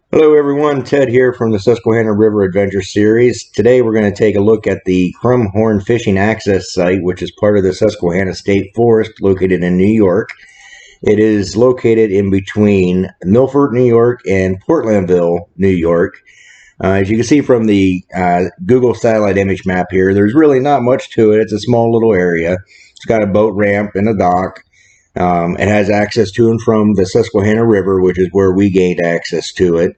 Hello everyone, Ted here from the Susquehanna River Adventure Series. Today we're going to take a look at the Crumhorn Fishing Access Site, which is part of the Susquehanna State Forest located in New York. It is located in between Milford, New York and Portlandville, New York. As you can see from the Google satellite image map here, there's really not much to it. It's a small little area. It's got a boat ramp and a dock. It has access to and from the Susquehanna River, which is where we gained access to it.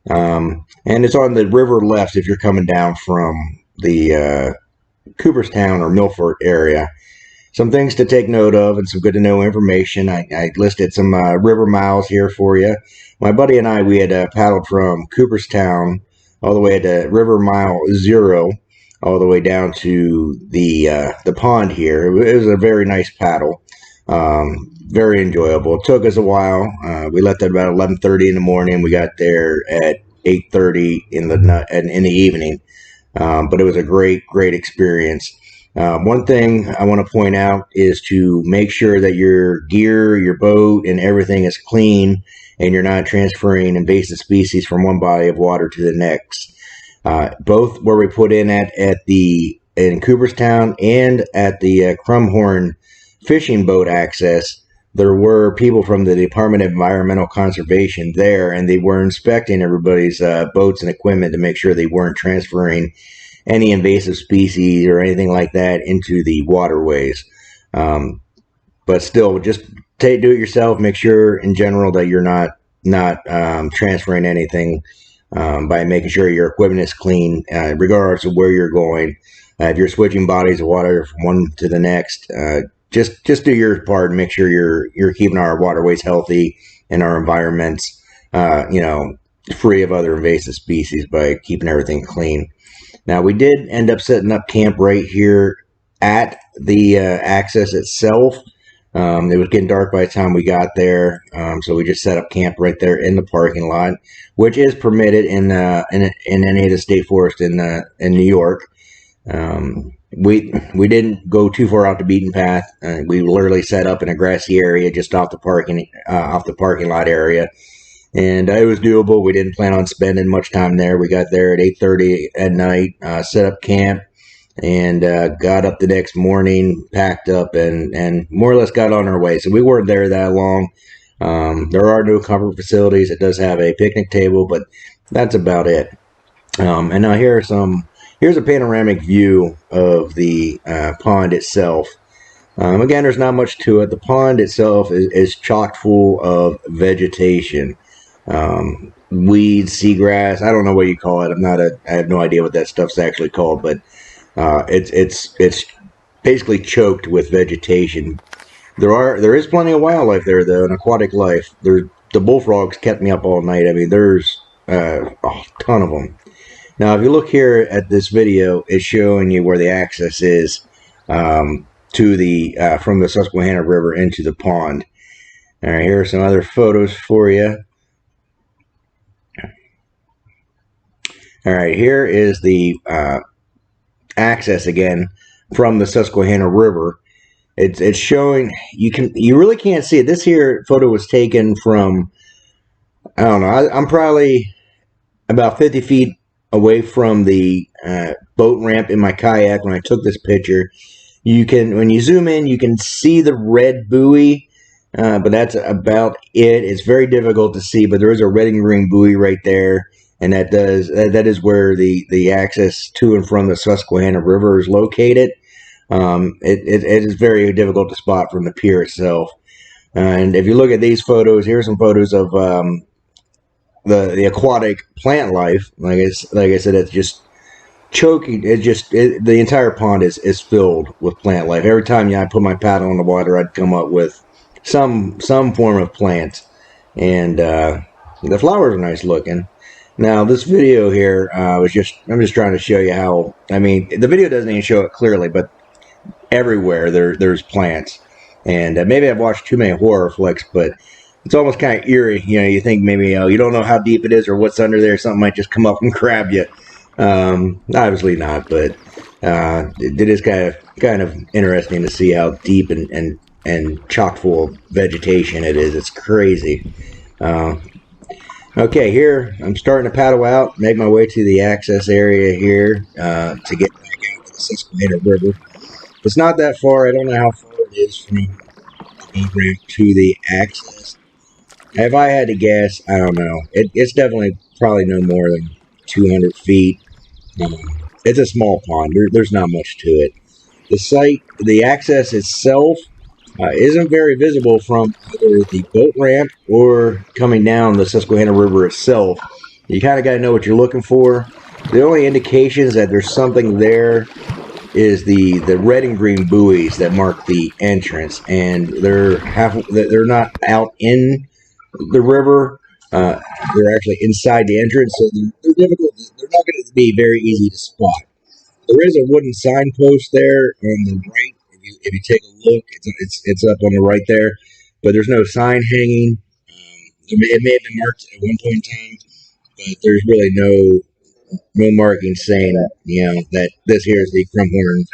And it's on the river left if you're coming down from the Cooperstown or Milford area. Some things to take note of and some good to know information. I listed some river miles here for you. My buddy and I, we had paddled from Cooperstown all the way to River Mile 0, all the way down to the pond here. It was a very nice paddle. Very enjoyable. It took us a while. We left at about 11:30 in the morning. We got there at 8:30 in the evening. But it was a great experience. One thing I want to point out is to make sure that your gear, your boat, and everything is clean, and you're not transferring invasive species from one body of water to the next. Both where we put in in Cooperstown and at the Crumhorn fishing boat access, there were people from the Department of Environmental Conservation there, and they were inspecting everybody's boats and equipment to make sure they weren't transferring any invasive species or anything like that into the waterways. But still, just do it yourself. Make sure in general that you're not transferring anything by making sure your equipment is clean, regardless of where you're going. If you're switching bodies of water from one to the next, just do your part and make sure you're keeping our waterways healthy and our environments, free of other invasive species by keeping everything clean. Now, we did end up setting up camp right here at the access itself. It was getting dark by the time we got there, so we just set up camp right there in the parking lot, which is permitted in any of the state forest in New York. We didn't go too far out the beaten path. We literally set up in a grassy area just off the parking lot area, and it was doable. We didn't plan on spending much time there. We got there at 8:30 at night, set up camp, and got up the next morning, packed up, and more or less got on our way. So we weren't there that long. There are no comfort facilities. It does have a picnic table, but that's about it. And now here's a panoramic view of the pond itself. Again, there's not much to it. The pond itself is chock full of vegetation. Weeds, seagrass, I don't know what you call it. I have no idea what that stuff's actually called, but it's basically choked with vegetation. There is plenty of wildlife there though, and aquatic life. The bullfrogs kept me up all night. I mean, there's a ton of them. Now, if you look here at this video, it's showing you where the access is to from the Susquehanna River into the pond. All right, here are some other photos for you. All right, here is the access again from the Susquehanna River. It's showing you really can't see it. This here photo was taken from, I don't know, I'm probably about 50 feet away from the boat ramp in my kayak when I took this picture. When you zoom in, you can see the red buoy, but that's about it. It's very difficult to see, but there is a red and green buoy right there, and that is where the access to and from the Susquehanna River is located. It is very difficult to spot from the pier itself. And if you look at these photos, here's some photos of the aquatic plant life. Like I said, it's just choking. The entire pond is filled with plant life. Every time I put my paddle in the water, I'd come up with some form of plant, and the flowers are nice looking. Now, this video here I'm just trying to show you how. I mean, the video doesn't even show it clearly, but everywhere there's plants. And maybe I've watched too many horror flicks, but it's almost kind of eerie. You think maybe you don't know how deep it is or what's under there. Something might just come up and grab you. Obviously not, but it is kind of interesting to see how deep and chock full of vegetation it is. It's crazy. All Okay, here I'm starting to paddle out, make my way to the access area here to get back out to the Susquehanna River. It's not that far. I don't know how far it is from the boat ramp to the access. If I had to guess, I don't know. It's definitely probably no more than 200 feet. Um, it's a small pond. There's not much to it. The site, the access itself, isn't very visible from either the boat ramp or coming down the Susquehanna River itself. You kind of got to know what you're looking for. The only indications that there's something there is the red and green buoys that mark the entrance, and they're not out in the river. They're actually inside the entrance, so they're difficult. They're not going to be very easy to spot. There is a wooden signpost there on the right. If you take a look, it's up on the right there, but there's no sign hanging. It may have been marked at one point in time, but there's really no marking saying that this here is the Crumhorn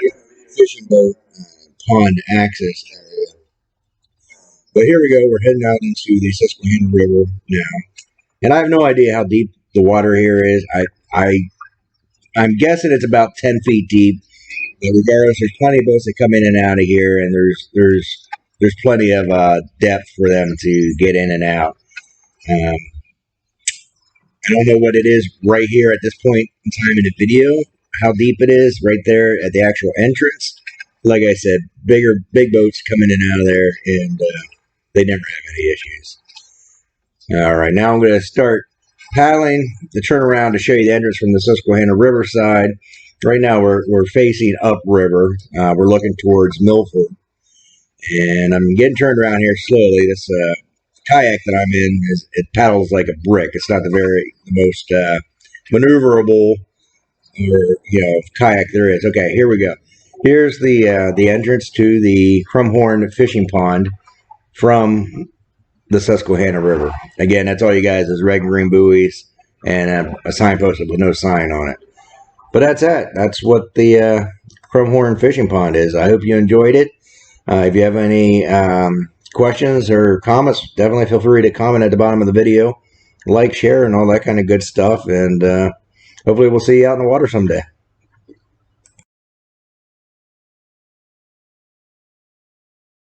fishing boat pond access area. But here we go. We're heading out into the Susquehanna River now, and I have no idea how deep the water here is. I'm guessing it's about 10 feet deep. But regardless, there's plenty of boats that come in and out of here, and there's plenty of depth for them to get in and out. Um, I don't know what it is right here at this point in time in the video, how deep it is right there at the actual entrance. Like I said, big boats come in and out of there, and they never have any issues. All right, now I'm going to start paddling to turn around to show you the entrance from the Susquehanna River side. Right now we're facing upriver. We're looking towards Milford, and I'm getting turned around here slowly. This kayak that I'm in it paddles like a brick. It's not the most maneuverable or kayak there is. Okay, here we go. Here's the entrance to the Crumhorn fishing pond from the Susquehanna River. Again, that's all you guys is red and green buoys and a signpost with no sign on it. But that's it. That's what the Crumhorn fishing pond is. I hope you enjoyed it. If you have any questions or comments, definitely feel free to comment at the bottom of the video. Like, share, and all that kind of good stuff. And hopefully we'll see you out in the water someday.